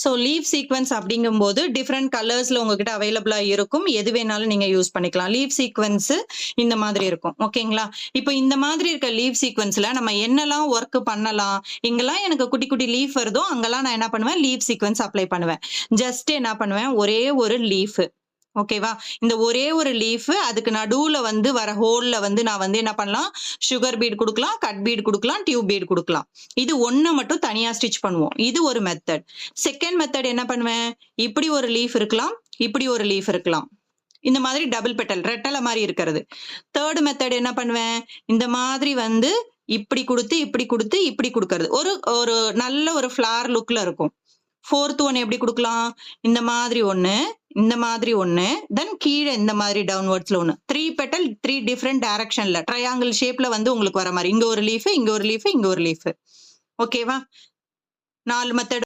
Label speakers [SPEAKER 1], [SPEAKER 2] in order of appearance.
[SPEAKER 1] So leaf sequence அப்படிங்கும்போது different கலர்ஸ்ல உங்ககிட்ட அவைலபிளா இருக்கும். எது வேணாலும் நீங்க யூஸ் பண்ணிக்கலாம். லீஃப் சீக்வென்ஸ் இந்த மாதிரி இருக்கும். ஓகேங்களா? இப்போ இந்த மாதிரி இருக்க லீஃப் சீக்வென்ஸ்ல நம்ம என்னலாம் ஒர்க் பண்ணலாம்? எங்கெல்லாம் எனக்கு குட்டி குட்டி லீஃப் வருதோ, அங்கெல்லாம் நான் என்ன பண்ணுவேன்? லீஃப் சீக்வென்ஸ் அப்ளை பண்ணுவேன். ஜஸ்ட் என்ன பண்ணுவேன்? ஒரே ஒரு லீஃப். ஓகேவா? இந்த ஒரே ஒரு லீஃப் அதுக்கு நடுவுல வந்து வர ஹோல்ல வந்து நான் வந்து என்ன பண்ணலாம்? சுகர் பீட் குடுக்கலாம், கட் பீட் குடுக்கலாம், டியூப் பீட் குடுக்கலாம். இது ஒண்ண மட்டும் தனியா ஸ்டிட்ச் பண்ணுவோம். இது ஒரு மெத்தட். செகண்ட் மெத்தட் என்ன பண்ணுவேன்? இப்படி ஒரு லீஃப் இருக்கலாம், இப்படி ஒரு லீஃப் இருக்கலாம். இந்த மாதிரி டபுள் பெட்டல், ரெட்டல மாரி இருக்கிறது. தேர்ட் மெத்தட் என்ன பண்ணுவேன்? இந்த மாதிரி வந்து இப்படி குடுத்து, இப்படி குடுத்து, இப்படி குடுக்கறது. ஒரு ஒரு நல்ல ஒரு ஃப்ளார் லுக்ல இருக்கும். ஃபோர்த் ஒன் எப்படி குடுக்கலாம்? இந்த மாதிரி ஒண்ணு, இந்த மாதிரி ஒண்ணு, தென் கீழ இந்த மாதிரி டவுன்வர்ட்ஸ்ல ஒண்ணு. 3 பெட்டல் 3 டிஃபரண்ட் டைரக்ஷன்ல ட்ரையாங்கிள் ஷேப்ல வந்து உங்களுக்கு வர மாரி. இங்க ஒரு லீஃப், இங்க ஒரு லீஃப், இங்க ஒரு லீஃப். ஓகேவா? 4 மெத்தட்